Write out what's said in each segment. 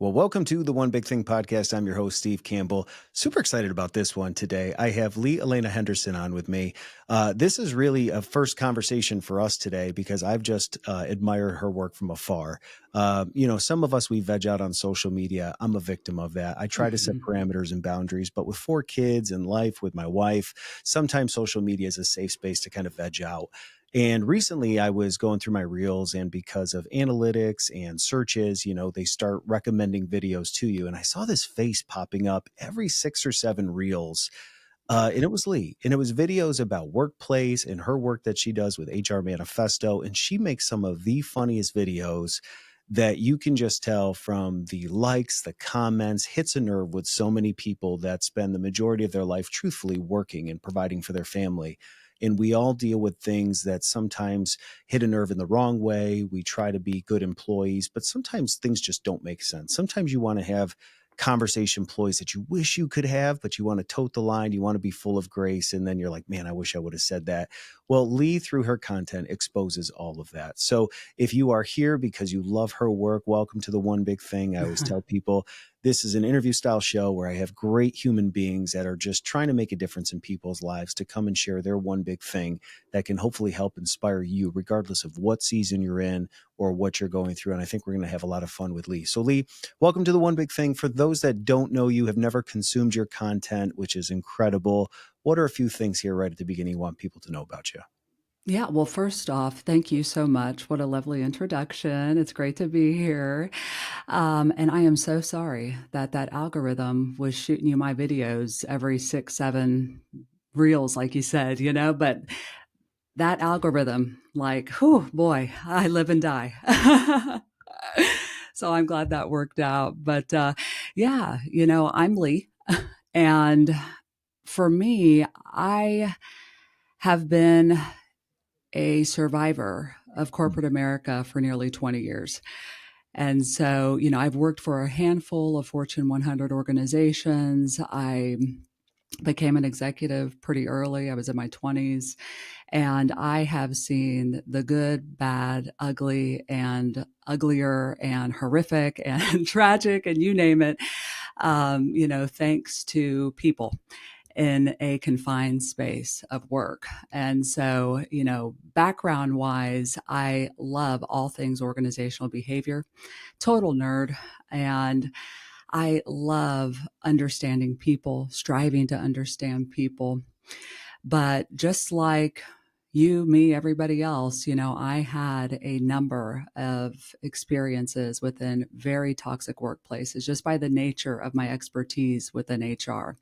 Well, welcome to the One Big Thing podcast. I'm your host, Steve Campbell. Super excited about this one today. I have Leigh Elena Henderson on with me. This is really a first conversation for us today because I've just admired her work from afar. Some of us, we veg out on social media. I'm a victim of that. I try to set Mhm. parameters and boundaries, but with 4 kids and life with my wife, sometimes social media is a safe space to kind of veg out. And recently I was going through my reels, and because of analytics and searches, they start recommending videos to you. And I saw this face popping up every 6 or 7 reels. And it was Leigh, and it was videos about workplace and her work that she does with HR Manifesto. And she makes some of the funniest videos that you can just tell from the likes, the comments, hits a nerve with so many people that spend the majority of their life truthfully working and providing for their family. And we all deal with things that sometimes hit a nerve in the wrong way. We try to be good employees, but sometimes things just don't make sense. Sometimes you want to have conversation employees that you wish you could have, but you want to tote the line. You want to be full of grace. And then you're like, man, I wish I would have said that. Well, Leigh, through her content, exposes all of that. So if you are here because you love her work, welcome to the One Big Thing. I always tell people this is an interview style show where I have great human beings that are just trying to make a difference in people's lives to come and share their one big thing that can hopefully help inspire you, regardless of what season you're in or what you're going through. And I think we're going to have a lot of fun with Leigh. So, Leigh, welcome to the One Big Thing. For those that don't know you, have never consumed your content, which is incredible, what are a few things here right at the beginning you want people to know about you? Yeah, well, first off, thank you so much. What a lovely introduction. It's great to be here. And I am so sorry that that algorithm was shooting you my videos every 6, 7 reels, like you said, but that algorithm, like, whew, boy, I live and die. So I'm glad that worked out. But yeah, I'm Leigh. And for me, I have been a survivor of Mm. corporate America for nearly 20 years. And so, I've worked for a handful of Fortune 100 organizations. I became an executive pretty early. I was in my 20s, and I have seen the good, bad, ugly, and uglier, and horrific, and tragic, and you name it, thanks to people in a confined space of work. And so, background wise, I love all things organizational behavior, total nerd. And I love understanding people, striving to understand people. But just like you, me, everybody else, I had a number of experiences within very toxic workplaces just by the nature of my expertise within HR.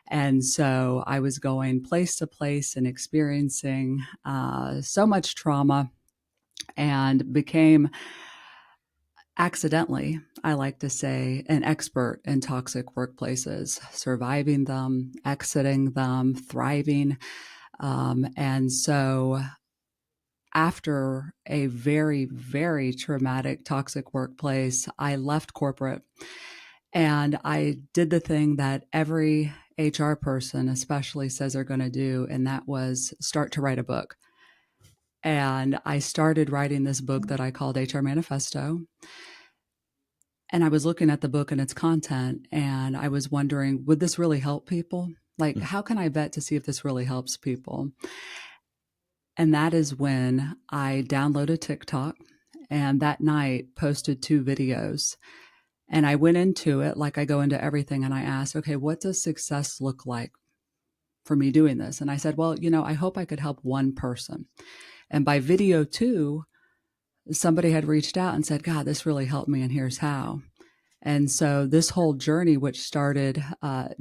And so I was going place to place and experiencing so much trauma, and became accidentally, I like to say, an expert in toxic workplaces, surviving them, exiting them, thriving. And so after a very, very traumatic, toxic workplace, I left corporate, and I did the thing that every HR person, especially, says they're going to do, and that was start to write a book. And I started writing this book that I called HR Manifesto. And I was looking at the book and its content, and I was wondering, would this really help people? Like, Mm. how can I vet to see if this really helps people? And that is when I downloaded TikTok, and that night posted 2 videos. And I went into it like I go into everything, and I asked, okay, what does success look like for me doing this? And I said, well, I hope I could help one person. And by video 2, somebody had reached out and said, God, this really helped me, and here's how. And so this whole journey, which started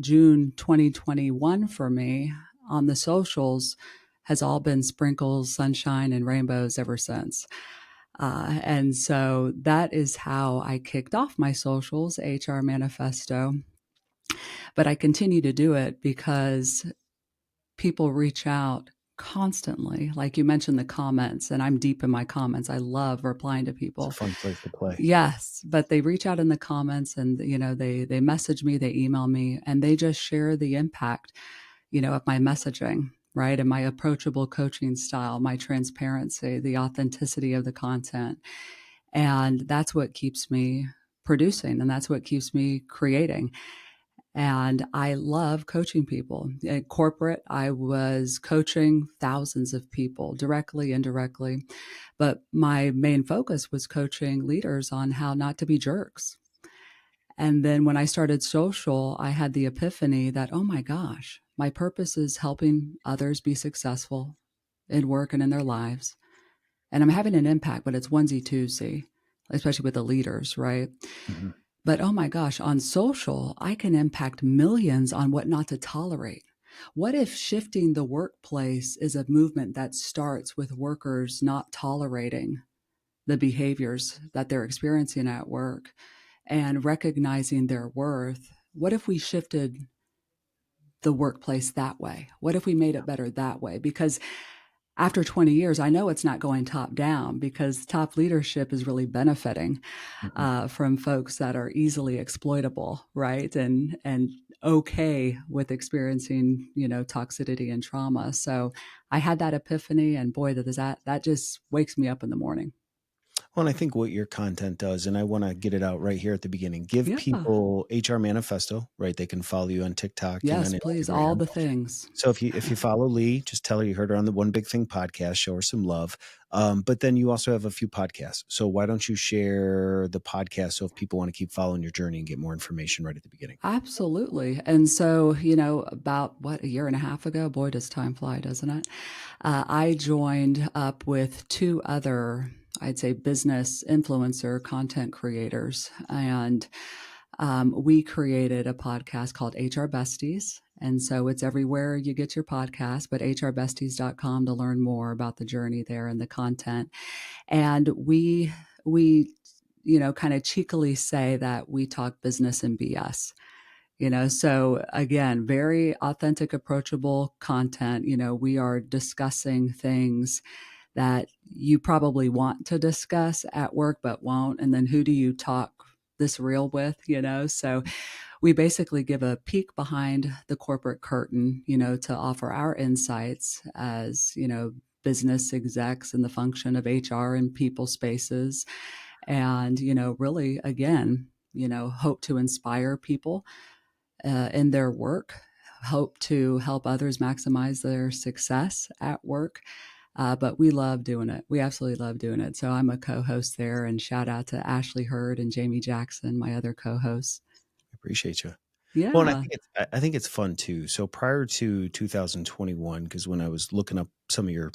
June 2021 for me on the socials, has all been sprinkles, sunshine, and rainbows ever since. And so that is how I kicked off my socials, HR Manifesto. But I continue to do it because people reach out constantly. Like you mentioned the comments, and I'm deep in my comments. I love replying to It's a people. fun place to play. Yes, but they reach out in the comments, and they message me, they email me, and they just share the impact, of my messaging, right? And my approachable coaching style, my transparency, the authenticity of the content. And that's what keeps me producing, and that's what keeps me creating. And I love coaching people. At corporate, I was coaching thousands of people directly, indirectly. But my main focus was coaching leaders on how not to be jerks. And then when I started social, I had the epiphany that, oh my gosh, my purpose is helping others be successful in work and in their lives. And I'm having an impact, but it's onesie twosie, especially with the leaders, right? Mhm. But oh my gosh, on social, I can impact millions on what not to tolerate. What if shifting the workplace is a movement that starts with workers not tolerating the behaviors that they're experiencing at work and recognizing their worth? What if we shifted the workplace that way? What if we made it better that way? Because after 20 years, I know it's not going top down because top leadership is really benefiting Mhm. from folks that are easily exploitable, right? And okay with experiencing, toxicity and trauma. So I had that epiphany, and boy, that just wakes me up in the morning. Well, and I think what your content does, and I want to get it out right here at the beginning, give Yeah. people HR Manifesto, right? They can follow you on TikTok and on Yes, please. All Instagram. the things. So if you follow Leigh, just tell her you heard her on the One Big Thing podcast, show her some love. But then you also have a few podcasts. So why don't you share the podcast so if people want to keep following your journey and get more information right at the beginning? Absolutely. And so, about a year and a half ago, boy, does time fly, doesn't it? I joined up with two other, I'd say, business influencer content creators. And we created a podcast called HR Besties. And so it's everywhere you get your podcast, but hrbesties.com to learn more about the journey there and the content. And we, kind of cheekily say that we talk business and BS. So again, very authentic, approachable content. We are discussing things that you probably want to discuss at work but won't. And then who do you talk this real with? So we basically give a peek behind the corporate curtain, to offer our insights as, business execs in the function of HR and people spaces. And, really, again, hope to inspire people in their work, hope to help others maximize their success at work. But we love doing it. We absolutely love doing it. So I'm a co-host there, and shout out to Ashley Hurd and Jamie Jackson, my other co-hosts. I appreciate you. Well, and Yeah. I think it's fun too. So prior to 2021, because when I was looking up some of your,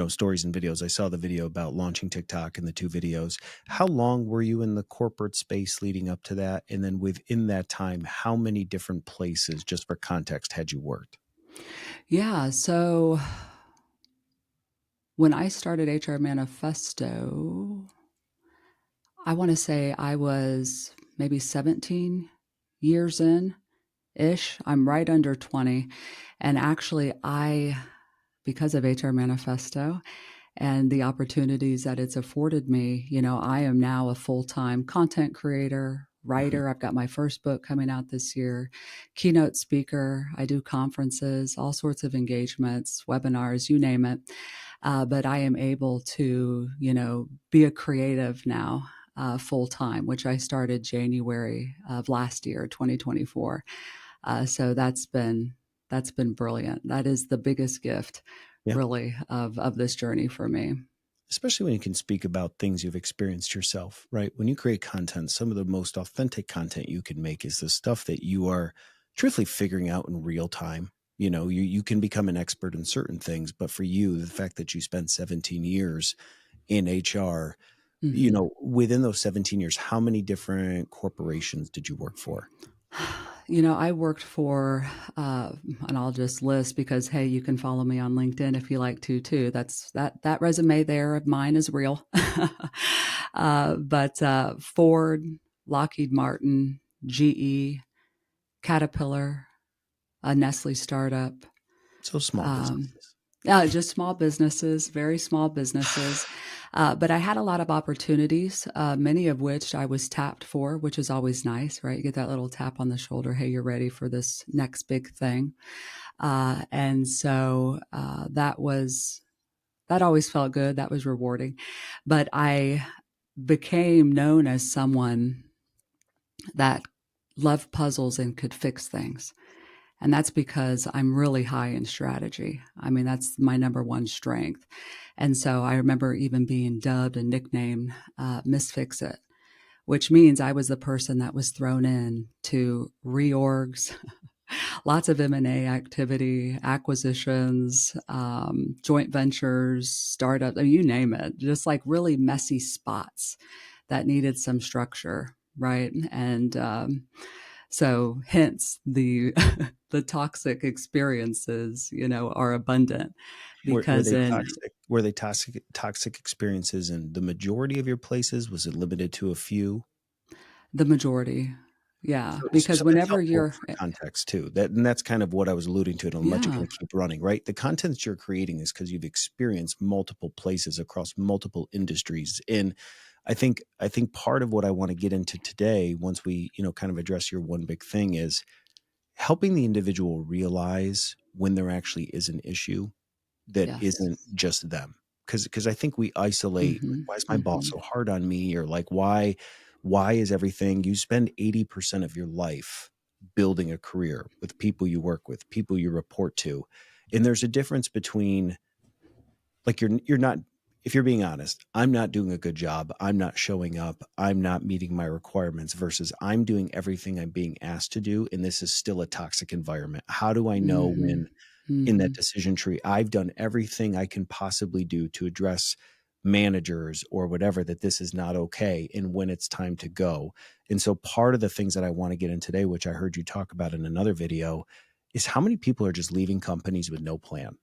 stories and videos, I saw the video about launching TikTok and the two videos. How long were you in the corporate space leading up to that? And then within that time, how many different places, just for context, had you worked? Yeah. So when I started HR Manifesto, I want to say I was maybe 17 years in ish. I'm right under 20. And actually, because of HR Manifesto and the opportunities that it's afforded me, I am now a full time content creator, Mhm. writer. I've got my first book coming out this year, keynote speaker. I do conferences, all sorts of engagements, webinars, you name it. But I am able to, be a creative now. Full time, which I started January of last year, 2024. So that's been brilliant. That is the biggest gift, Yeah. really, of this journey for me. Especially when you can speak about things you've experienced yourself, right? When you create content, some of the most authentic content you can make is the stuff that you are truthfully figuring out in real time. You can become an expert in certain things, but for you, the fact that you spent 17 years in HR, Hmm. within those 17 years, how many different corporations did you work for? I worked for, and I'll just list because hey, you can follow me on LinkedIn if you like to too. That resume there of mine is real. But Ford, Lockheed Martin, GE, Caterpillar, a Nestle startup. So small Um, businesses. just small businesses, very small businesses. But I had a lot of opportunities, many of which I was tapped for, which is always nice, right? You get that little tap on the shoulder. Hey, you're ready for this next big thing. And so that always felt good. That was rewarding. But I became known as someone that love puzzles and could fix things. And that's because I'm really high in strategy. I mean, that's my number one strength. And so I remember even being dubbed and nicknamed Miss Fix It, which means I was the person that was thrown in to reorgs, lots of M&A activity, acquisitions, joint ventures, startups, I mean, you name it, just like really messy spots that needed some structure, right? And so hence the the toxic experiences, are abundant Were because they in toxic? Were they toxic experiences in the majority of your places? Was it limited to a few? the majority. Yeah, So because that's whenever helpful you're for context too. That's kind of what I was alluding to, and I'll let you yeah, kind of keep running, right? The content you're creating is because you've experienced multiple places across multiple industries. And I think part of what I want to get into today, once we, kind of address your one big thing, is helping the individual realize when there actually is an issue that yes. isn't just them. Because I think we isolate, like, Mhm, why is my boss mhm, so hard on me? Or like, why is everything you spend 80% of your life building a career with people you work with, people you report to. And there's a difference between, like, you're not, if you're being honest, I'm not doing a good job, I'm not showing up, I'm not meeting my requirements, versus I'm doing everything I'm being asked to do and this is still a toxic environment. How do I know mhm, when in that mhm. decision tree I've done everything I can possibly do to address managers or whatever, that this is not okay, and when it's time to go? And so part of the things that I want to get in today, which I heard you talk about in another video, is how many people are just leaving companies with no plan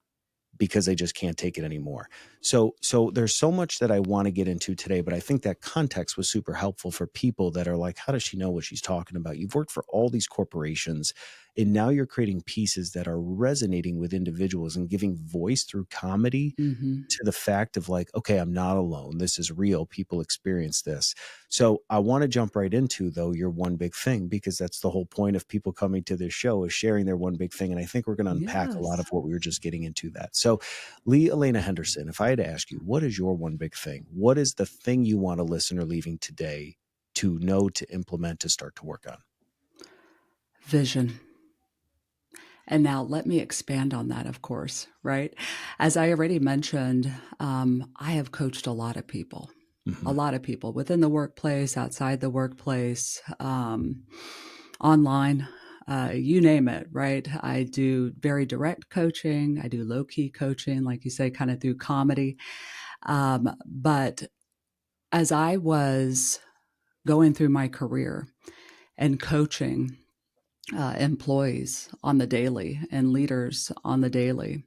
because they just can't take it anymore. So there's so much that I want to get into today, but I think that context was super helpful for people that are like, how does she know what she's talking about? You've worked for all these corporations, and now you're creating pieces that are resonating with individuals and giving voice through comedy Mhm. to the fact of, like, okay, I'm not alone. This is real. People experience this. So I want to jump right into, though, your one big thing, because that's the whole point of people coming to this show, is sharing their one big thing. And I think we're going to unpack a lot of Yes. what we were just getting into that. So Leigh Elena Henderson, if I had to ask you, what is your one big thing? What is the thing you want a listener leaving today to know, to implement, to start to work on? Vision. And now let me expand on that, of course, right? As I already mentioned, I have coached a Hmm. lot of people within the workplace, outside the workplace, online, you name it, right? I do very direct coaching. I do low key coaching, like you say, kind of through comedy. But as I was going through my career and coaching employees on the daily and leaders on the daily,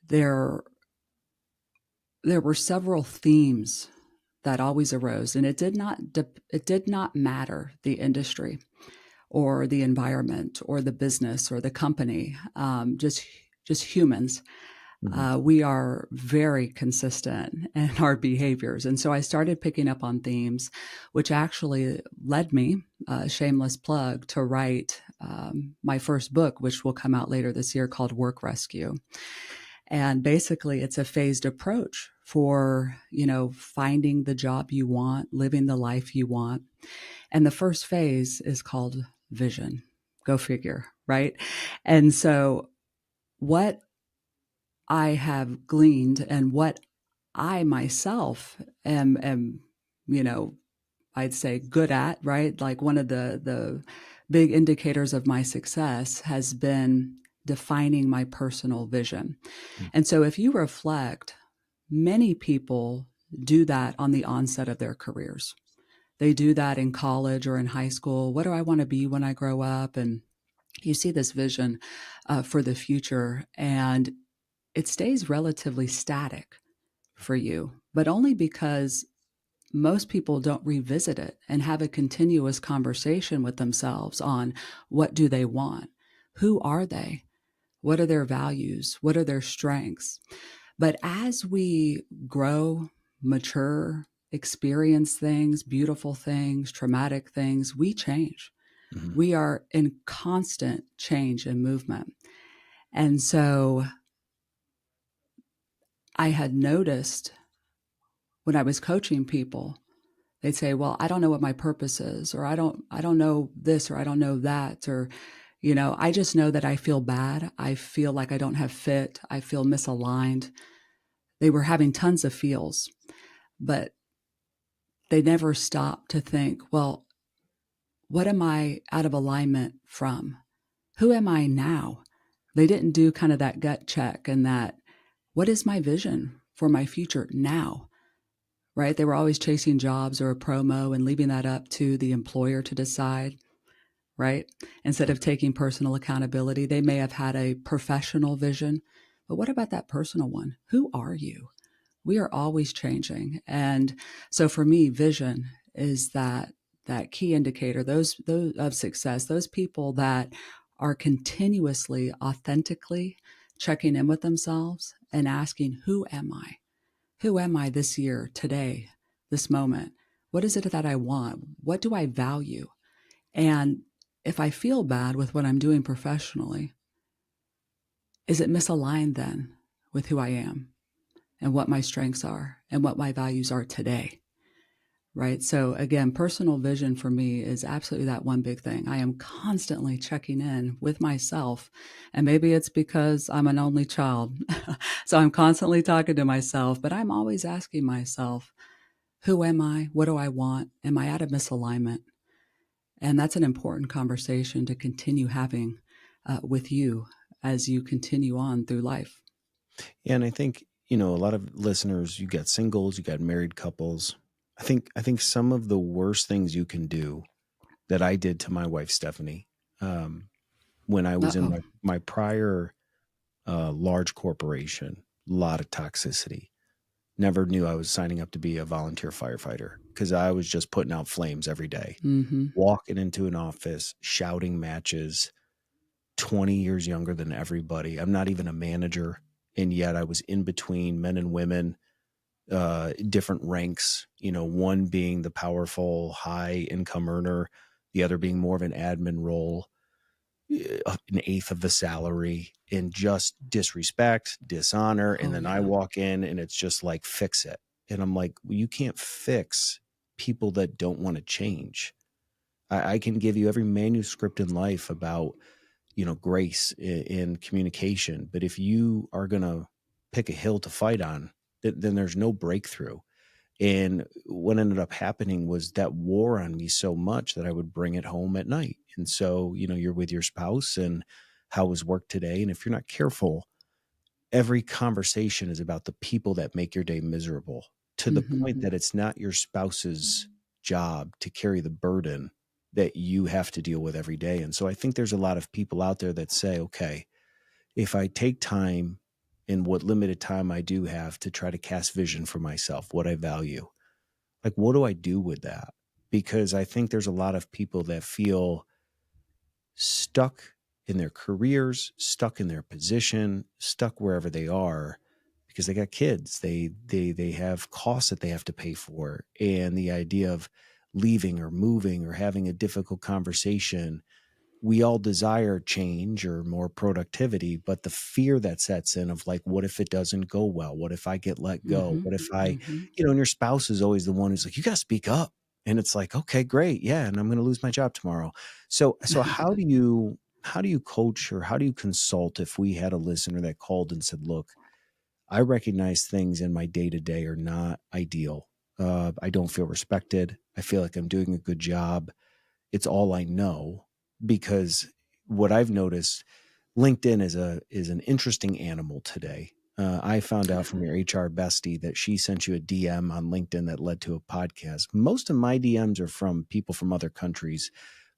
there there were several themes that always arose, and it did not matter the industry or the environment or the business or the company, just humans. Hmm. We are very consistent in our behaviors. And so I started picking up on themes, which actually led me, shameless plug, to write my first book, which will come out later this year, called Work Rescue. And basically, it's a phased approach for, finding the job you want, living the life you want. And the first phase is called vision. Go figure, right? And so, what I have gleaned and what I myself am, you know, I'd say good at, right? Like one of the big indicators of my success has been defining my personal vision. And so if you reflect, many people do that on the onset of their careers. They do that in college or in high school. What do I want to be when I grow up? And you see this vision for the future, and it stays relatively static for you, but only because most people don't revisit it and have a continuous conversation with themselves on what do they want? Who are they? What are their values? What are their strengths? But as we grow, mature, experience things, beautiful things, traumatic things, we change. Hmm. We are in constant change and movement. And so I had noticed when I was coaching people They'd say, "Well, I don't know what my purpose is," or I don't know this, or I don't know that," or, "I just know that I feel bad. I feel like I don't have fit. I feel misaligned." They were having tons of feels, but they never stopped to think, well, what am I out of alignment from? Who am I now? They didn't do kind of that gut check and that, what is my vision for my future now? Right? They were always chasing jobs or a promo and leaving that up to the employer to decide, right? Instead of taking personal accountability, they may have had a professional vision, but what about that personal one? Who are you? We are always changing. And so for me, vision is that key indicator, those of success, those people that are continuously, authentically checking in with themselves and asking, who am I? Who am I this year, today, this moment? What is it that I want? What do I value? And if I feel bad with what I'm doing professionally, is it misaligned then with who I am and what my strengths are and what my values are today? Right. So again, personal vision for me is absolutely that one big thing. I am constantly checking in with myself. And maybe it's because I'm an only child. So I'm constantly talking to myself, but I'm always asking myself, who am I? What do I want? Am I out of misalignment? And that's an important conversation to continue having with you as you continue on through life. Yeah, and I think, a lot of listeners, you got singles, you got married couples. I think some of the worst things you can do that I did to my wife Stephanie, um, when I was in Uh-oh. my prior large corporation, a lot of toxicity. Never knew I was signing up to be a volunteer firefighter because I was just putting out flames every day, Mm-hmm. walking into an office, shouting matches, 20 years younger than everybody. I'm not even a manager. And yet I was in between men and women, different ranks, one being the powerful high income earner, the other being more of an admin role, an eighth of the salary, and just disrespect, dishonor. And Oh, then I yeah. walk in and it's just like, fix it. And I'm like, well, you can't fix people that don't want to change. I can give you every manuscript in life about, grace in communication. But if you are going to pick a hill to fight on, then there's no breakthrough. And what ended up happening was that wore on me so much that I would bring it home at night. And so, you're with your spouse and how was work today? And if you're not careful, every conversation is about the people that make your day miserable, to the point Mm-hmm. that it's not your spouse's job to carry the burden that you have to deal with every day. And so I think there's a lot of people out there that say, okay, if I take time in what limited time I do have to try to cast vision for myself, what I value, like, what do I do with that? Because I think there's a lot of people that feel stuck in their careers, stuck in their position, stuck wherever they are because they got kids. They have costs that they have to pay for. And the idea of leaving or moving or having a difficult conversation, we all desire change or more productivity, but the fear that sets in of like, what if it doesn't go well? What if I get let go? Mm-hmm. What if I, Mm-hmm. and your spouse is always the one who's like, you got to speak up. And it's like, okay, great. Yeah. And I'm going to lose my job tomorrow. So how do you coach or how do you consult if we had a listener that called and said, look, I recognize things in my day to day are not ideal. I don't feel respected. I feel like I'm doing a good job. It's all I know. Because what I've noticed, LinkedIn is an interesting animal today. I found out from your HR bestie that she sent you a DM on LinkedIn that led to a podcast. Most of my DMs are from people from other countries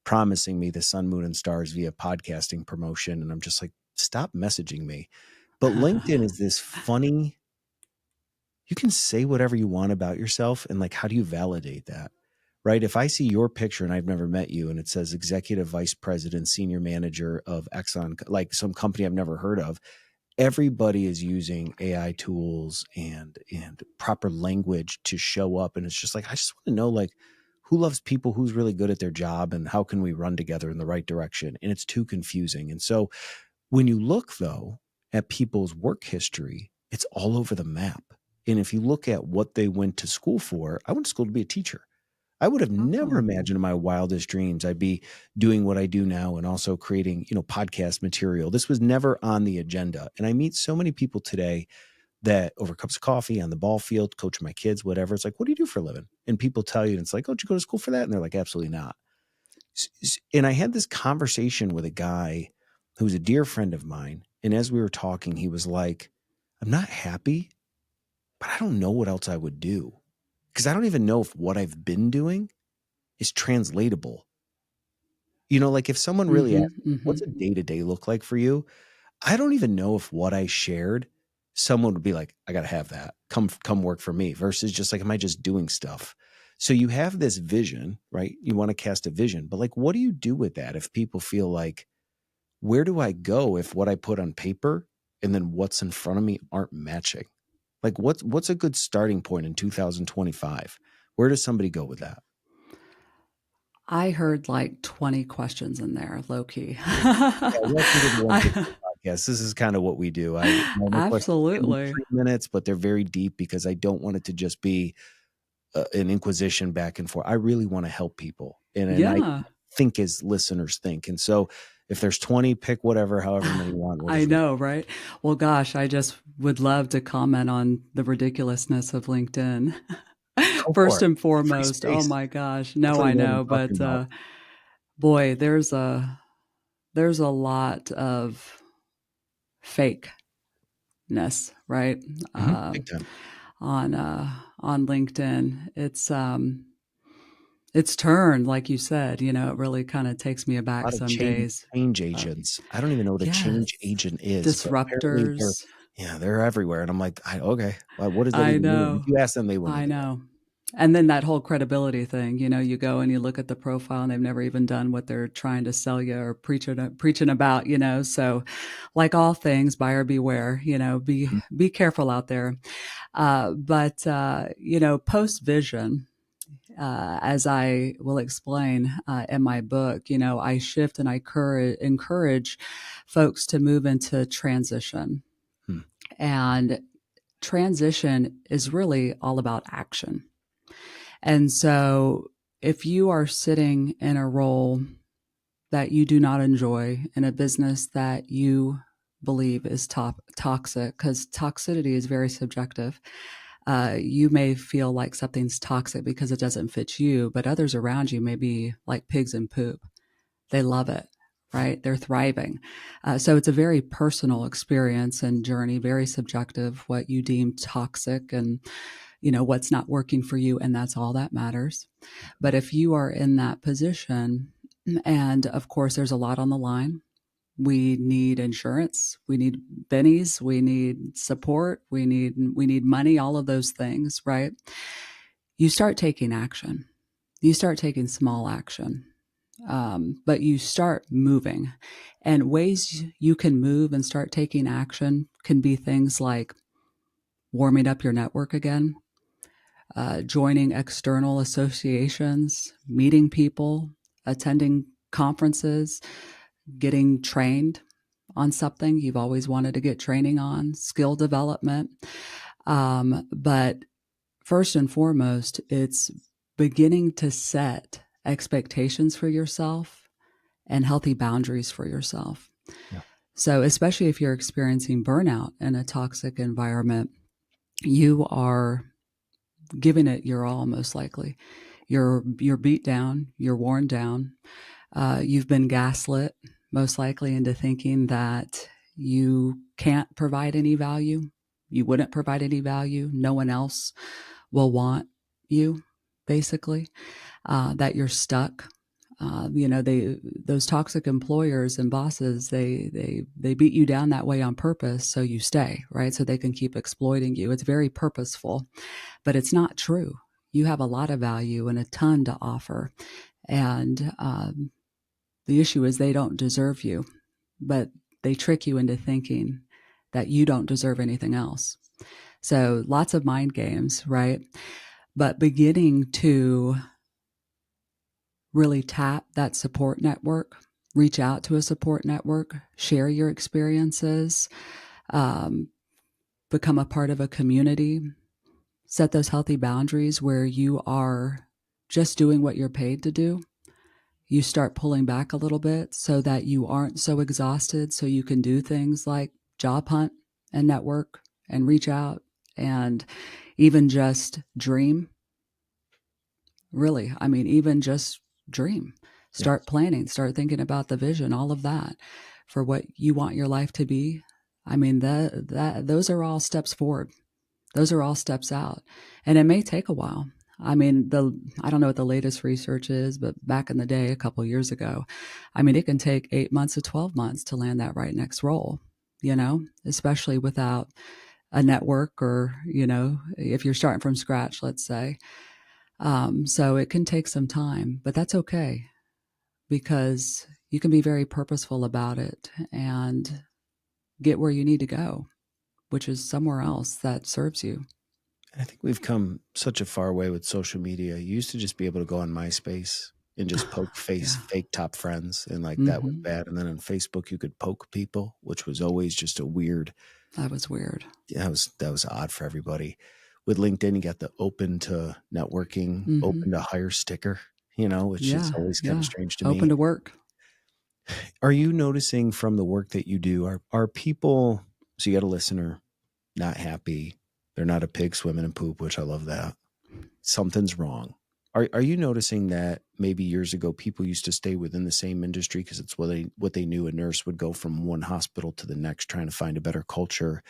promising me the sun, moon, and stars via podcasting promotion. And I'm just like, stop messaging me. But LinkedIn is this funny, you can say whatever you want about yourself. And like, how do you validate that? Right. If I see your picture and I've never met you and it says executive vice president, senior manager of Exxon, like some company I've never heard of, everybody is using AI tools and proper language to show up. And it's just like, I just want to know, like, who loves people, who's really good at their job, and how can we run together in the right direction? And it's too confusing. And so when you look though at people's work history, it's all over the map. And if you look at what they went to school for, I went to school to be a teacher. I would have never Oh. imagined in my wildest dreams I'd be doing what I do now and also creating, podcast material. This was never on the agenda. And I meet so many people today that over cups of coffee on the ball field, coaching my kids, whatever. It's like, what do you do for a living? And people tell you, and it's like, oh, did you go to school for that? And they're like, absolutely not. And I had this conversation with a guy who's a dear friend of mine. And as we were talking, he was like, I'm not happy, but I don't know what else I would do. Because I don't even know if what I've been doing is translatable. Like if someone really Mhm, asked me, what's mhm. a day to day look like for you? I don't even know if what I shared, someone would be like, I got to have that. Come work for me versus just like, am I just doing stuff? So you have this vision, right? You want to cast a vision, but like, what do you do with that if people feel like, where do I go if what I put on paper and then what's in front of me aren't matching? Like what's a good starting point in 2025? Where does somebody go with that? I heard like 20 questions in there, low key. Yeah, welcome to the I 150 podcast. This is kind of what we do. My questions can be Absolutely. 3 minutes, but they're very deep because I don't want it to just be an inquisition back and forth. I really want to help people, and I Yeah. think as listeners think. And so, if there's 20, pick whatever, however many you want. We'll I just roll. know, right? Well, gosh, I just would love to comment on the ridiculousness of LinkedIn. Go for First it. and It's a free foremost, oh space. my gosh. No, Hopefully, I you know what I'm know, talking but about. boy, there's a lot of fakeness, right? Big time. On LinkedIn. It's turned, like you said, it really kind of takes me A aback lot of some change days. change Uh, agents. I don't even know what a yes, change agent is, but apparently disruptors. they're everywhere. And I'm like, okay, well, what does that I even mean? If know. you ask them, they wouldn't I even know. know. And then that whole credibility thing, you go and you look at the profile and they've never even done what they're trying to sell you or preaching about, So like all things, buyer beware, Mhm. be careful out there. But post vision, as I will explain in my book, I shift and I encourage folks to move into transition. Hmm. And transition is really all about action. And so if you are sitting in a role that you do not enjoy in a business that you believe is toxic, because toxicity is very subjective. You may feel like something's toxic because it doesn't fit you, but others around you may be like pigs in poop. They love it, right? They're thriving. So it's a very personal experience and journey, very subjective, what you deem toxic and what's not working for you, and that's all that matters. But if you are in that position, and of course there's a lot on the line, we need insurance, we need bennies, we need support, we need money, all of those things, right? You start taking action, you start taking small action, but you start moving. And ways you can move and start taking action can be things like warming up your network again, joining external associations, meeting people, attending conferences, getting trained on something you've always wanted to get training on, skill development. But first and foremost, it's beginning to set expectations for yourself and healthy boundaries for yourself. Yeah. So, especially if you're experiencing burnout in a toxic environment, you are giving it your all, most likely. You're beat down, you're worn down, you've been gaslit, most likely into thinking that you can't provide any value. You wouldn't provide any value. No one else will want you, basically. That you're stuck. Those toxic employers and bosses, they beat you down that way on purpose, so you stay, right? So they can keep exploiting you. It's very purposeful, but it's not true. You have a lot of value and a ton to offer, and the issue is they don't deserve you, but they trick you into thinking that you don't deserve anything else. So lots of mind games, right? But beginning to really tap that support network, reach out to a support network, share your experiences, um, become a part of a community, set those healthy boundaries where you are just doing what you're paid to do, you start pulling back a little bit so that you aren't so exhausted, so you can do things like job hunt and network and reach out and even just dream. Really, I mean, even just dream. Yeah. Start planning, start thinking about the vision, all of that for what you want your life to be. I mean, that those are all steps forward. Those are all steps out. And it may take a while. I mean, I don't know what the latest research is, but back in the day, a couple of years ago, I mean, it can take 8 months to 12 months to land that right next role, especially without a network or, if you're starting from scratch, let's say. So it can take some time, but that's okay because you can be very purposeful about it and get where you need to go, which is somewhere else that serves you. I think we've come such a far way with social media. You used to just be able to go on MySpace and just poke Yeah. fake top friends, and like that was Hmm. bad. And then on Facebook you could poke people, which was always just a weird. That was weird. That was odd for everybody. With LinkedIn, you got the open to networking, Hmm. open to hire sticker, which is Yeah. always kind of Yeah. strange to Open me. to work. Are you noticing from the work that you do, are people, so you got a listener not happy? They're not a pig swimming in poop, which I love that. Something's wrong. Are you noticing that maybe years ago people used to stay within the same industry because it's what they knew? A nurse would go from one hospital to the next trying to find a better culture.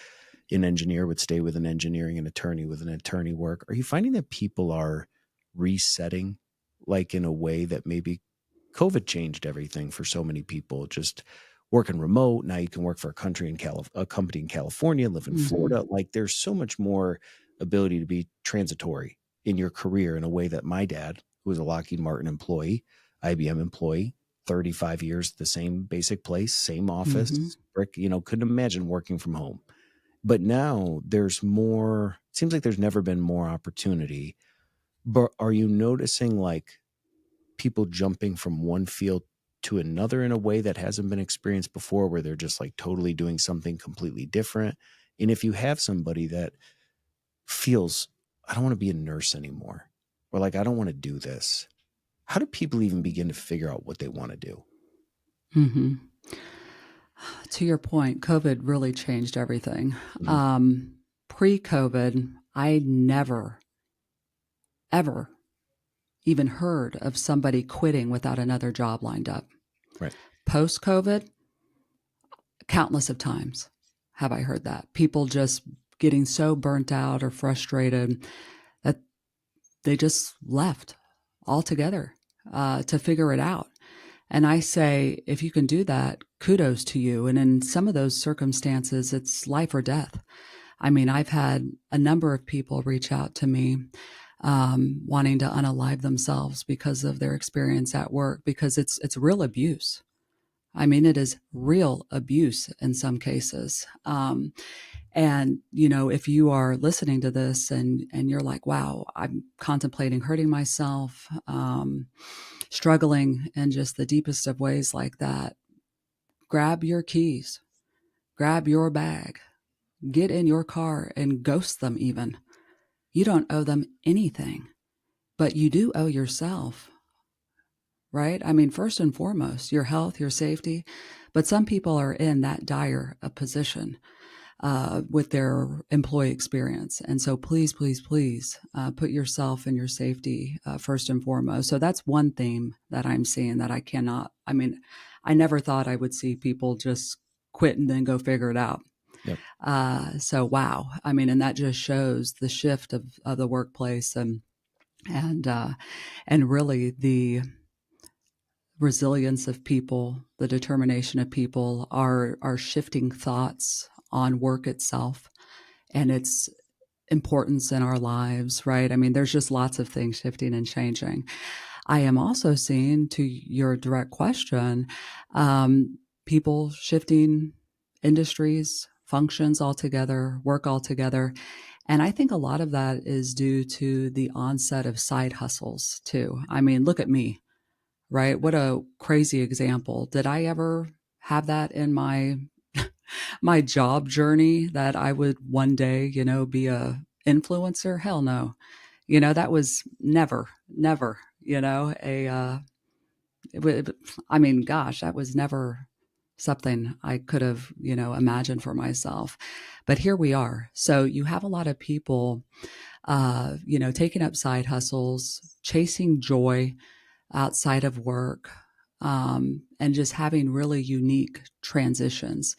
An engineer would stay with an engineering, an attorney with an attorney work. Are you finding that people are resetting, like in a way that maybe COVID changed everything for so many people? Just working remote. Now you can work for a company in California, live in Hmm. Florida. Like there's so much more ability to be transitory in your career in a way that my dad, who was a Lockheed Martin employee, IBM employee, 35 years, the same basic place, same Hmm. office, brick, couldn't imagine working from home. But now there's more, it seems like there's never been more opportunity. But are you noticing like people jumping from one field to another in a way that hasn't been experienced before, where they're just like totally doing something completely different? And if you have somebody that feels, I don't want to be a nurse anymore, or like, I don't want to do this, how do people even begin to figure out what they want to do? Hmm. To your point, COVID really changed everything. Mhm. Pre-COVID, I never, ever even heard of somebody quitting without another job lined up. Right. Post-COVID, countless of times have I heard that. People just getting so burnt out or frustrated that they just left altogether to figure it out. And I say, if you can do that, kudos to you. And in some of those circumstances, it's life or death. I mean, I've had a number of people reach out to me wanting to unalive themselves because of their experience at work, because it's real abuse. I mean, it is real abuse in some cases. And if you are listening to this and you're like, wow, I'm contemplating hurting myself, struggling in just the deepest of ways like that, grab your keys, grab your bag, get in your car and ghost them even. You don't owe them anything, but you do owe yourself, right? I mean, first and foremost, your health, your safety. But some people are in that dire a position with their employee experience. And so please, please, please put yourself and your safety first and foremost. So that's one theme that I'm seeing that I cannot, I mean, I never thought I would see people just quit and then go figure it out. Yep. So wow, I mean, and that just shows the shift of the workplace and and really the resilience of people, the determination of people, are shifting thoughts on work itself and its importance in our lives, right? I mean, there's just lots of things shifting and changing. I am also seeing, to your direct question, people shifting industries, functions altogether, work altogether. And I think a lot of that is due to the onset of side hustles, too. I mean, look at me, right? What a crazy example. Did I ever have that in my job journey that I would one day, be a influencer? Hell no. That was never, never. it, I mean, gosh, that was never something I could have, imagined for myself. But here we are. So you have a lot of people, taking up side hustles, chasing joy outside of work, and just having really unique transitions.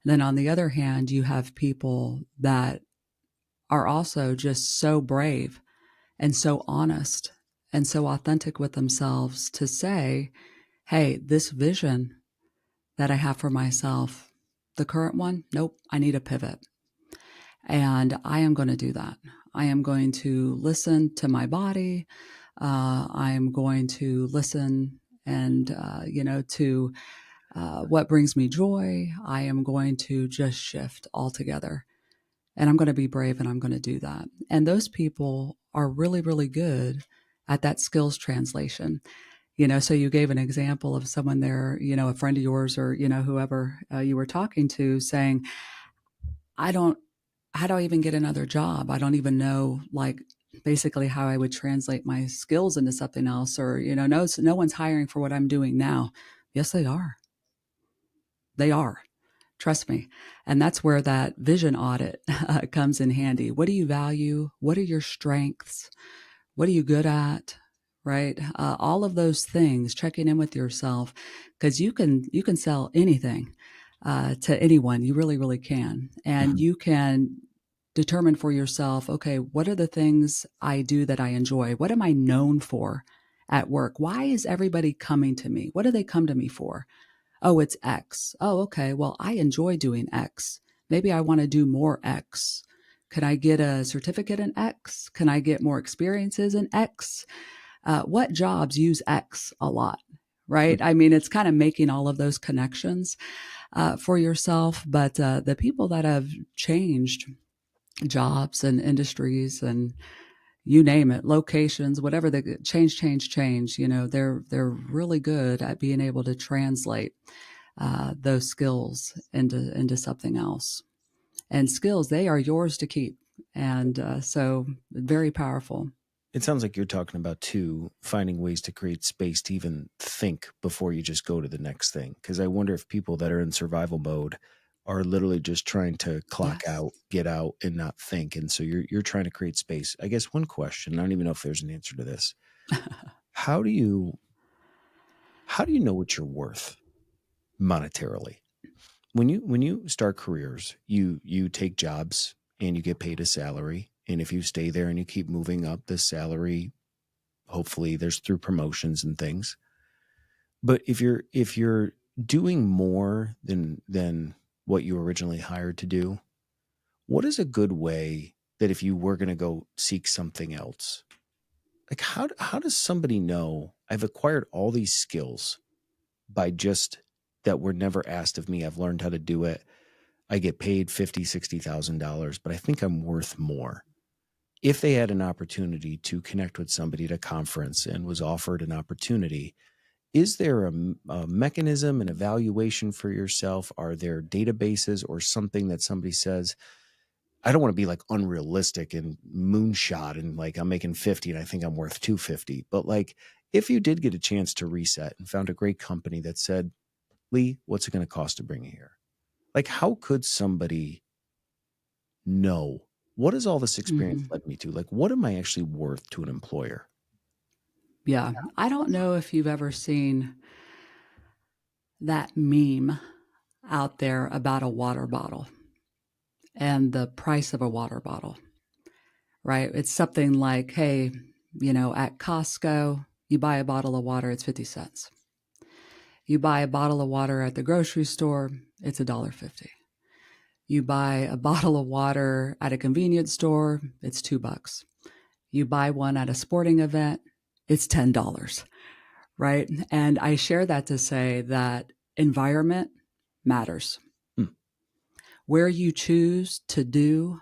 And then on the other hand, you have people that are also just so brave and so honest and so authentic with themselves to say, hey, this vision that I have for myself, the current one, nope, I need a pivot. And I am going to do that. I am going to listen to my body. I am going to listen and, to what brings me joy. I am going to just shift altogether. And I'm going to be brave and I'm going to do that. And those people are really, really good at that skills translation. So you gave an example of someone there, a friend of yours or, whoever you were talking to saying, I don't, how do I even get another job? I don't even know, like, basically how I would translate my skills into something else, or, no one's hiring for what I'm doing now. Yes, they are. They are. Trust me. And that's where that vision audit comes in handy. What do you value? What are your strengths? What are you good at? Right? All of those things, checking in with yourself, because you can sell anything to anyone. You really, really can. And Mhm. you can determine for yourself, okay, what are the things I do that I enjoy? What am I known for at work? Why is everybody coming to me? What do they come to me for? Oh, it's X. Oh, okay. Well, I enjoy doing X. Maybe I want to do more X. Can I get a certificate in X? Can I get more experiences in X? What jobs use X a lot? Right. I mean, it's kind of making all of those connections for yourself. But the people that have changed jobs and industries and you name it, locations, whatever the change, they're really good at being able to translate those skills into something else. And skills, they are yours to keep. And so very powerful. It sounds like you're talking about too, finding ways to create space to even think before you just go to the next thing. Because I wonder if people that are in survival mode are literally just trying to clock Yes. out, get out, and not think. And so you're trying to create space. I guess one question, I don't even know if there's an answer to this. How do you how do you know what you're worth monetarily? When you start careers, you take jobs and you get paid a salary. And if you stay there and you keep moving up, the salary, hopefully there's through promotions and things. But if you're doing more than what you originally hired to do, what is a good way that if you were going to go seek something else, like how does somebody know I've acquired all these skills by just that were never asked of me? I've learned how to do it. I get paid 50, $60,000, but I think I'm worth more. If they had an opportunity to connect with somebody at a conference and was offered an opportunity, is there a mechanism, an evaluation for yourself? Are there databases or something that somebody says, I don't want to be like unrealistic and moonshot and like I'm making 50 and I think I'm worth 250. But like if you did get a chance to reset and found a great company that said, Leigh, what's it going to cost to bring you here? Like how could somebody know what has all this experience Hmm. led me to? Like what am I actually worth to an employer? Yeah. I don't know if you've ever seen that meme out there about a water bottle and the price of a water bottle, right? It's something like, hey, at Costco, you buy a bottle of water, it's 50 cents. You buy a bottle of water at the grocery store, it's $1.50. You buy a bottle of water at a convenience store, it's $2. You buy one at a sporting event, it's $10, right? And I share that to say that environment matters. Hmm. Where you choose to do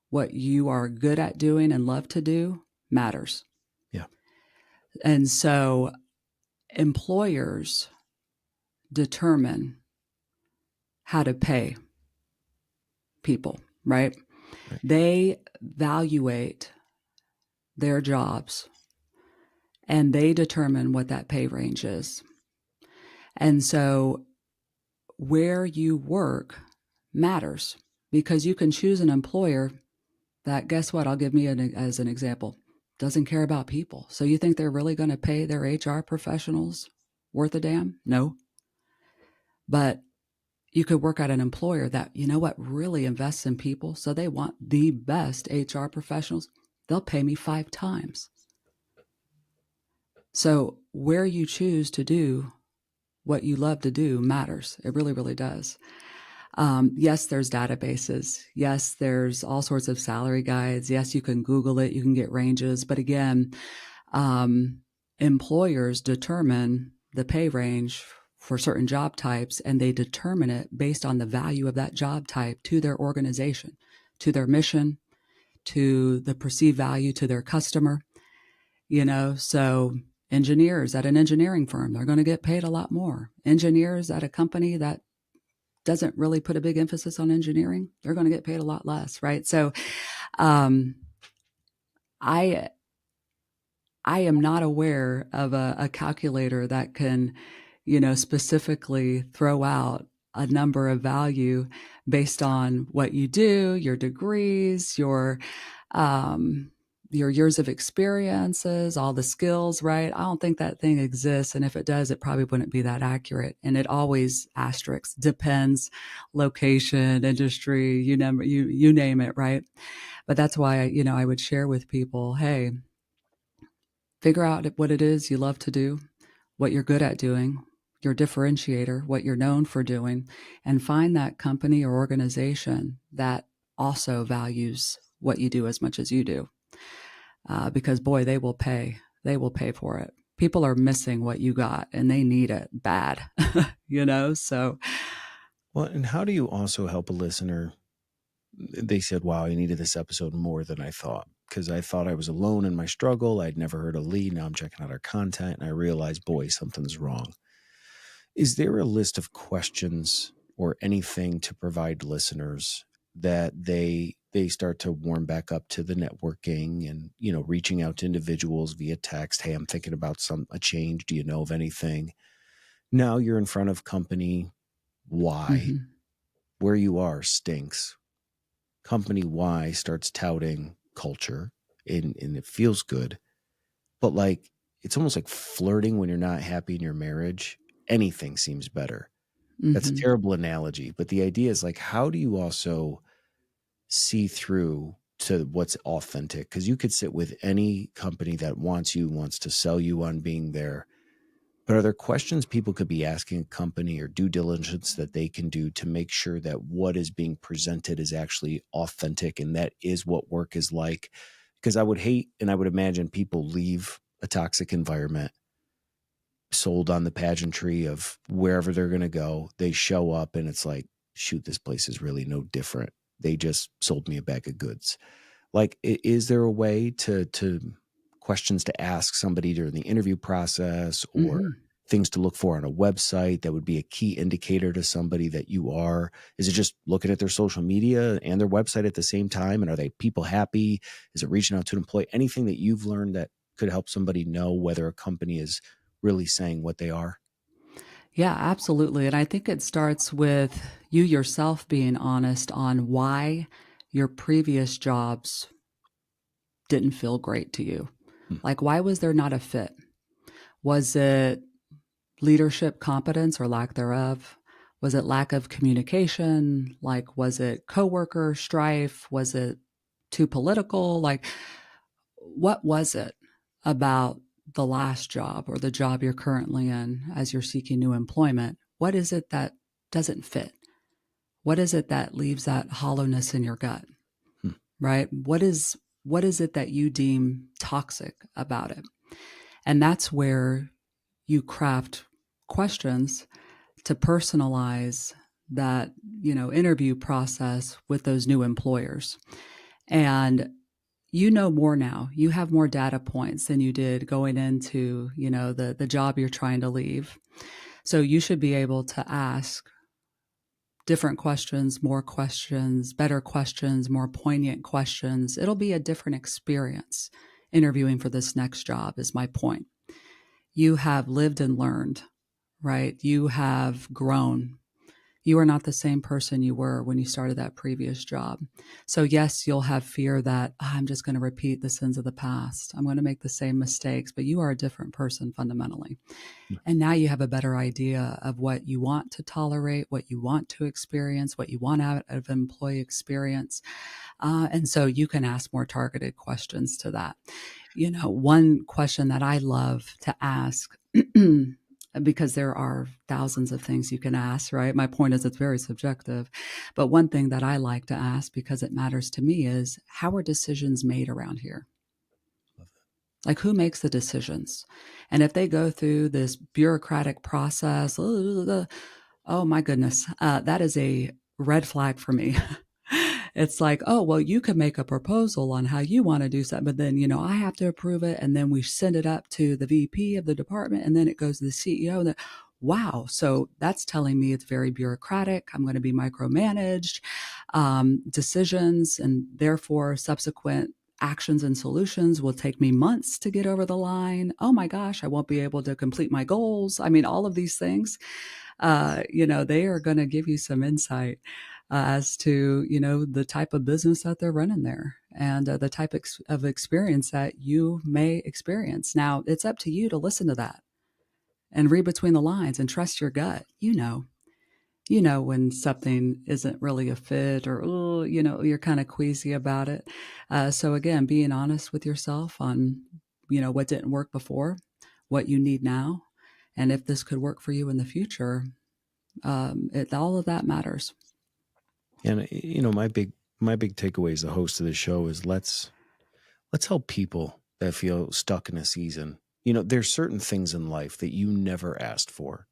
what you are good at doing and love to do matters. Yeah. And so employers determine how to pay people, right? Right. They evaluate their jobs and they determine what that pay range is. And so where you work matters, because you can choose an employer that, guess what? I'll give me as an example, doesn't care about people. So you think they're really going to pay their HR professionals worth a damn? No. But you could work at an employer that, you know what, really invests in people. So they want the best HR professionals. They'll pay me 5 times. So where you choose to do what you love to do matters. It really, really does. Yes, there's databases. Yes, there's all sorts of salary guides. Yes, you can Google it. You can get ranges. But again, employers determine the pay range for certain job types, and they determine it based on the value of that job type to their organization, to their mission, to the perceived value to their customer. So engineers at an engineering firm, they're going to get paid a lot more. Engineers at a company that doesn't really put a big emphasis on engineering, they're going to get paid a lot less, right? So I am not aware of a calculator that can, specifically throw out a number of value based on what you do, your degrees, your years of experiences, all the skills, right? I don't think that thing exists. And if it does, it probably wouldn't be that accurate. And it always asterisks, depends, location, industry, you name it, right? But that's why, I would share with people, hey, figure out what it is you love to do, what you're good at doing, your differentiator, what you're known for doing, and find that company or organization that also values what you do as much as you do. Because boy, they will pay. They will pay for it. People are missing what you got and they need it bad, so. Well, and how do you also help a listener? They said, wow, I needed this episode more than I thought, because I thought I was alone in my struggle. I'd never heard of Leigh. Now I'm checking out our content and I realized, boy, something's wrong. Is there a list of questions or anything to provide listeners that they start to warm back up to the networking and, reaching out to individuals via text? Hey, I'm thinking about a change. Do you know of anything? Now you're in front of company Y. Mm-hmm. Where you are stinks. Company Y starts touting culture and it feels good. But it's almost like flirting when you're not happy in your marriage. Anything seems better. Mm-hmm. That's a terrible analogy. But the idea is how do you also see through to what's authentic? Because you could sit with any company that wants to sell you on being there. But are there questions people could be asking a company or due diligence that they can do to make sure that what is being presented is actually authentic and that is what work is like? Because I would hate and I would imagine people leave a toxic environment sold on the pageantry of wherever they're going to go. They show up and it's like, shoot, this place is really no different. They just sold me a bag of goods. Is there a way to questions to ask somebody during the interview process or mm-hmm. things to look for on a website that would be a key indicator to somebody that you are? Is it just looking at their social media and their website at the same time? And are they people happy? Is it reaching out to an employee? Anything that you've learned that could help somebody know whether a company is really saying what they are? Yeah, absolutely. And I think it starts with you yourself being honest on why your previous jobs didn't feel great to you. Why was there not a fit? Was it leadership competence or lack thereof? Was it lack of communication? Was it coworker strife? Was it too political? What was it about the last job or the job you're currently in as you're seeking new employment? What is it that doesn't fit? What is it that leaves that hollowness in your gut? Right? What is it that you deem toxic about it? And that's where you craft questions to personalize that, interview process with those new employers. And more now. You have more data points than you did going into, the job you're trying to leave. So you should be able to ask different questions, more questions, better questions, more poignant questions. It'll be a different experience interviewing for this next job is my point. You have lived and learned, right? You have grown. You are not the same person you were when you started that previous job. So, yes, you'll have fear that I'm just going to repeat the sins of the past. I'm going to make the same mistakes, but you are a different person fundamentally. And now you have a better idea of what you want to tolerate, what you want to experience, what you want out of employee experience. And so you can ask more targeted questions to that. One question that I love to ask, because there are thousands of things you can ask, right? My point is it's very subjective. But one thing that I like to ask because it matters to me is, how are decisions made around here? Like, who makes the decisions? And if they go through this bureaucratic process, oh my goodness, that is a red flag for me. It's like, oh, well, you could make a proposal on how you want to do something, but then, I have to approve it. And then we send it up to the VP of the department, and then it goes to the CEO. And then, wow. So that's telling me it's very bureaucratic. I'm going to be micromanaged, decisions, and therefore subsequent actions and solutions will take me months to get over the line. Oh my gosh, I won't be able to complete my goals. I mean, all of these things, they are going to give you some insight as to, the type of business that they're running there, and the type of experience that you may experience. Now, it's up to you to listen to that and read between the lines and trust your gut. When something isn't really a fit, or, oh, you're kind of queasy about it. So again, being honest with yourself on, what didn't work before, what you need now, and if this could work for you in the future, all of that matters. And my big takeaway as the host of the show is let's help people that feel stuck in a season. There's certain things in life that you never asked for,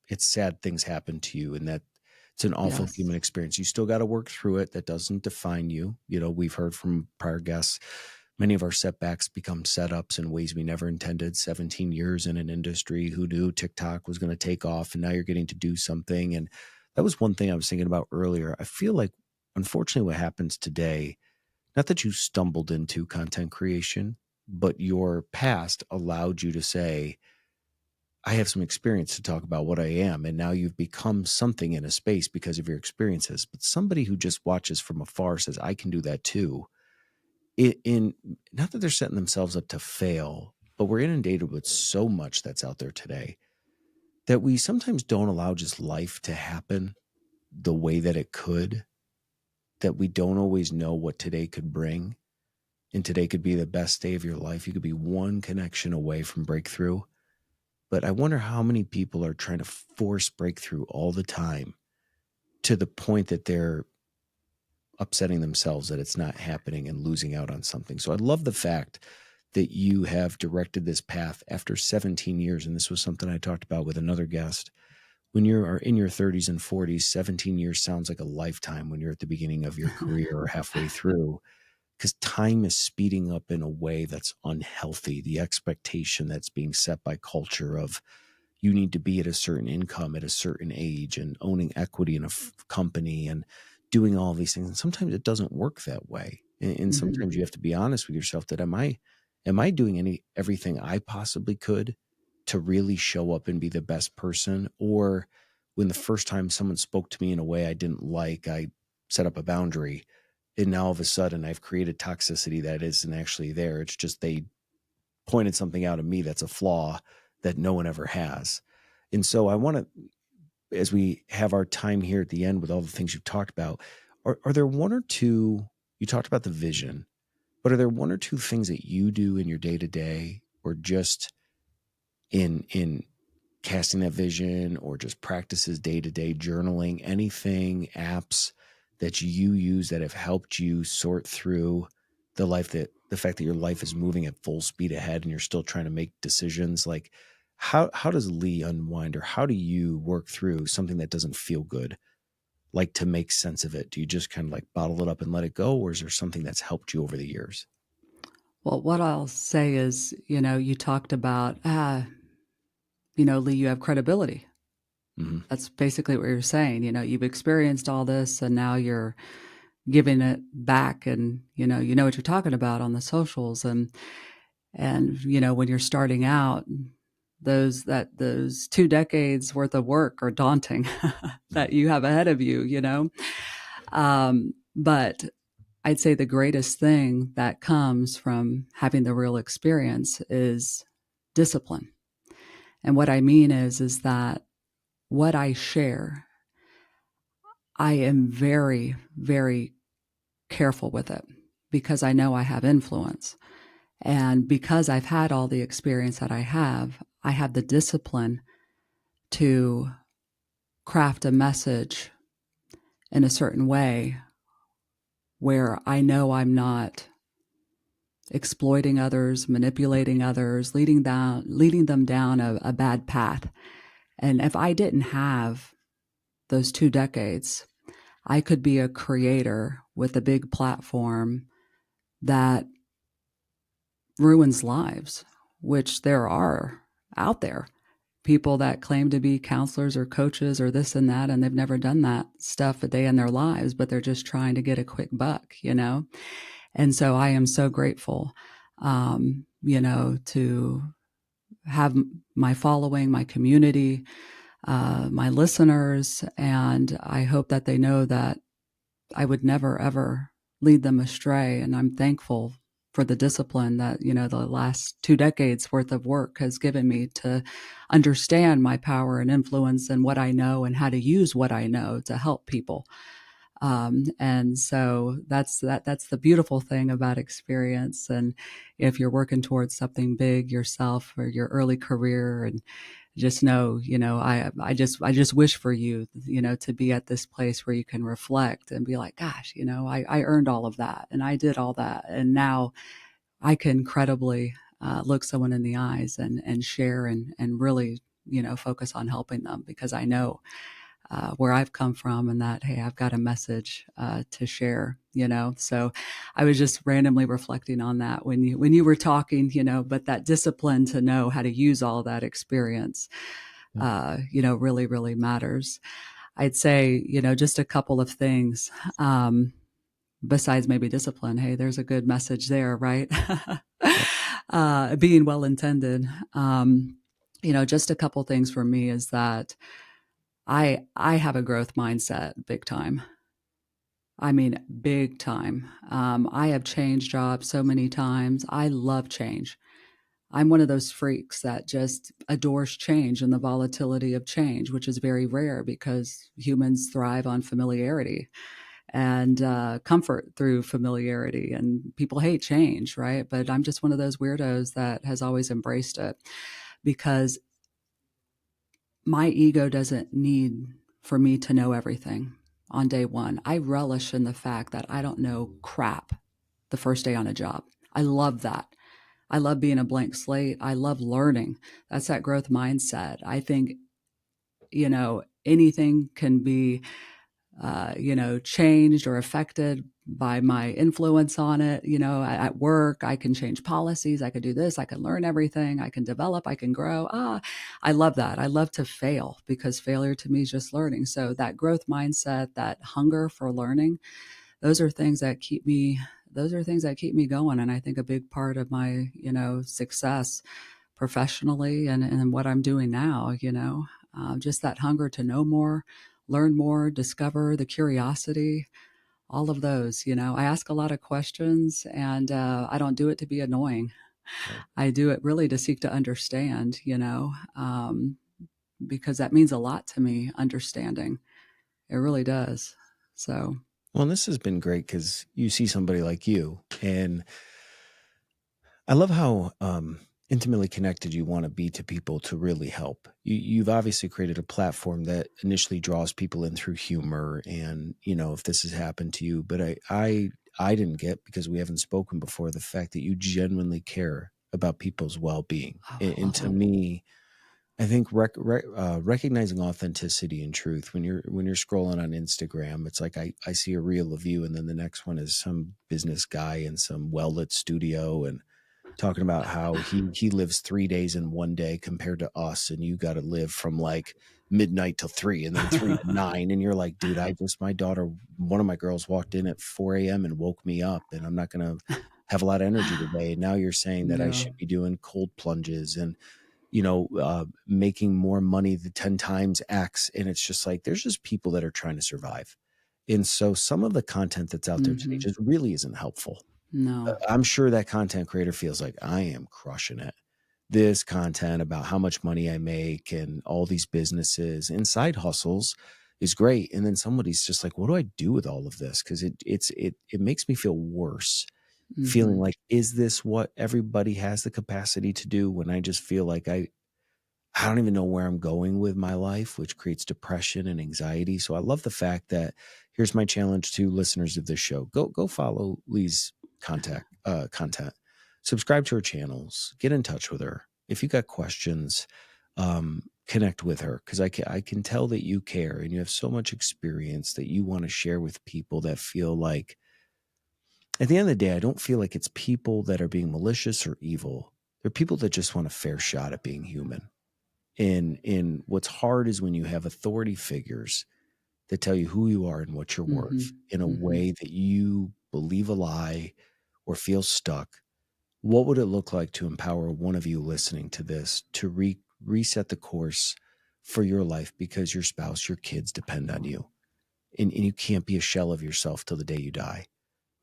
it's sad things happen to you, and that it's an awful Yes. human experience. You still got to work through it. That doesn't define you. We've heard from prior guests, many of our setbacks become setups in ways we never intended. 17 years in an industry, who knew TikTok was going to take off, and now you're getting to do something. And that was one thing I was thinking about earlier. I feel like, unfortunately, what happens today, not that you stumbled into content creation, but your past allowed you to say, I have some experience to talk about what I am. And now you've become something in a space because of your experiences. But somebody who just watches from afar says, I can do that too. In not that they're setting themselves up to fail, but we're inundated with so much that's out there today that we sometimes don't allow just life to happen the way that it could, that we don't always know what today could bring. And today could be the best day of your life. You could be one connection away from breakthrough. But I wonder how many people are trying to force breakthrough all the time, to the point that they're upsetting themselves that it's not happening and losing out on something. So I love the fact that you have directed this path after 17 years. And this was something I talked about with another guest. When you are in your 30s and 40s, 17 years sounds like a lifetime when you're at the beginning of your career or halfway through, because time is speeding up in a way that's unhealthy. The expectation that's being set by culture of, you need to be at a certain income at a certain age and owning equity in a company and doing all these things. And sometimes it doesn't work that way. And Mhm. sometimes you have to be honest with yourself that, am I doing everything I possibly could to really show up and be the best person? Or when the first time someone spoke to me in a way I didn't like, I set up a boundary, and now all of a sudden I've created toxicity that isn't actually there. It's just they pointed something out of me that's a flaw that no one ever has. And so I want to, as we have our time here at the end with all the things you've talked about, are there one or two, you talked about the vision, but are there one or two things that you do in your day to day, or just in casting that vision, or just practices day to day, journaling, anything, apps that you use that have helped you sort through the fact that your life is moving at full speed ahead and you're still trying to make decisions? Like, how does Leigh unwind, or how do you work through something that doesn't feel good, like to make sense of it? Do you just kind of like bottle it up and let it go, or is there something that's helped you over the years? Well, what I'll say is, you talked about, Leigh, you have credibility. Hmm. That's basically what you're saying. You've experienced all this, and now you're giving it back, and you know what you're talking about on the socials. And And, when you're starting out, those 2 decades worth of work are daunting that you have ahead of you. But I'd say the greatest thing that comes from having the real experience is discipline. And what I mean is that what I share, I am very, very careful with it because I know I have influence. And because I've had all the experience that I have the discipline to craft a message in a certain way where I know I'm not exploiting others, manipulating others, leading them down a bad path. And if I didn't have those 2 decades, I could be a creator with a big platform that ruins lives, which there are out there. People that claim to be counselors or coaches or this and that, and they've never done that stuff a day in their lives, but they're just trying to get a quick buck. And so I am so grateful, to have my following, my community, my listeners, and I hope that they know that I would never, ever lead them astray. And I'm thankful for the discipline that, the last 2 decades worth of work has given me to understand my power and influence and what I know and how to use what I know to help people. And so that's the beautiful thing about experience. And if you're working towards something big yourself or your early career, and just know, I just wish for you, to be at this place where you can reflect and be like, gosh, I earned all of that and I did all that. And now I can credibly look someone in the eyes and share and really, focus on helping them because I know where I've come from and that, hey, I've got a message to share. So I was just randomly reflecting on that when you were talking, but that discipline to know how to use all that experience, Yeah. really, really matters. I'd say, just a couple of things besides maybe discipline. Hey, there's a good message there, right? Yeah. Being well intended. Just a couple things for me is that I have a growth mindset big time. I mean, big time. I have changed jobs so many times. I love change. I'm one of those freaks that just adores change and the volatility of change, which is very rare because humans thrive on familiarity and comfort through familiarity. And people hate change, right? But I'm just one of those weirdos that has always embraced it because my ego doesn't need for me to know everything on day one. I relish in the fact that I don't know crap the first day on a job. I love that. I love being a blank slate. I love learning. That's that growth mindset. I think, anything can be changed or affected by my influence on it. At work, I can change policies. I could do this. I can learn everything. I can develop. I can grow. I love that. I love to fail because failure to me is just learning. So that growth mindset, that hunger for learning, those are things that keep me. Those are things that keep me going. And I think a big part of my, success professionally and what I'm doing now, just that hunger to know more, learn more, discover the curiosity, all of those. I ask a lot of questions and I don't do it to be annoying. Right. I do it really to seek to understand, because that means a lot to me, understanding. It really does. So, Well, and this has been great because you see somebody like you, and I love how intimately connected you want to be to people to really help. You've obviously created a platform that initially draws people in through humor, and if this has happened to you, but I didn't get because we haven't spoken before the fact that you genuinely care about people's well being, oh, and well, to me, I think recognizing authenticity and truth when you're scrolling on Instagram, it's like I see a reel of you, and then the next one is some business guy in some well lit studio and talking about how he lives 3 days in one day compared to us, and you got to live from like midnight till 3 and then 3 to 9, and you're like, dude, my daughter, one of my girls walked in at 4 a.m. and woke me up, and I'm not gonna have a lot of energy today. Now you're saying that I Yeah. should be doing cold plunges and, making more money the 10 times X. And it's just like, there's just people that are trying to survive. And so some of the content that's out there today Mhm. just really isn't helpful. No. I'm sure that content creator feels like I am crushing it. This content about how much money I make and all these businesses and side hustles is great. And then somebody's just like, what do I do with all of this? Because it makes me feel worse, feeling Mhm. like, is this what everybody has the capacity to do when I just feel like I don't even know where I'm going with my life, which creates depression and anxiety. So I love the fact that here's my challenge to listeners of this show. Go follow Lee's content. Subscribe to her channels. Get in touch with her. If you got questions, connect with her because I can tell that you care and you have so much experience that you want to share with people that feel like at the end of the day, I don't feel like it's people that are being malicious or evil. They're people that just want a fair shot at being human. And what's hard is when you have authority figures that tell you who you are and what you're worth Mhm. in a Mhm. way that you believe a lie or feel stuck. What would it look like to empower one of you listening to this to reset the course for your life because your spouse, your kids depend on you? And you can't be a shell of yourself till the day you die.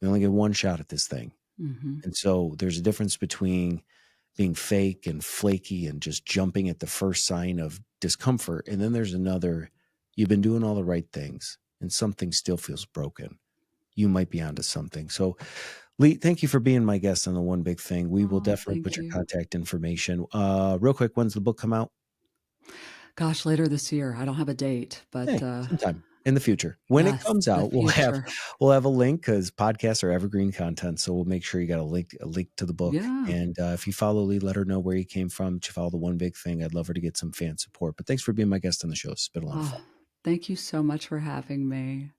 You only get one shot at this thing. Mhm. And so there's a difference between being fake and flaky and just jumping at the first sign of discomfort. And then there's another, you've been doing all the right things and something still feels broken. You might be onto something. So, Lee, thank you for being my guest on the One Big Thing. We will Oh, definitely put thank your you. contact information. Real quick, when's the book come out? Gosh, later this year. I don't have a date, but, Hey, sometime in the future. When it yes, comes the out, future. we'll have a link because podcasts are evergreen content. So we'll make sure you got a link to the book. Yeah. And if you follow Lee, let her know where you came from. If you follow the One Big Thing, I'd love her to get some fan support. But thanks for being my guest on the show. It's been a lot of fun. Oh, thank you so much for having me.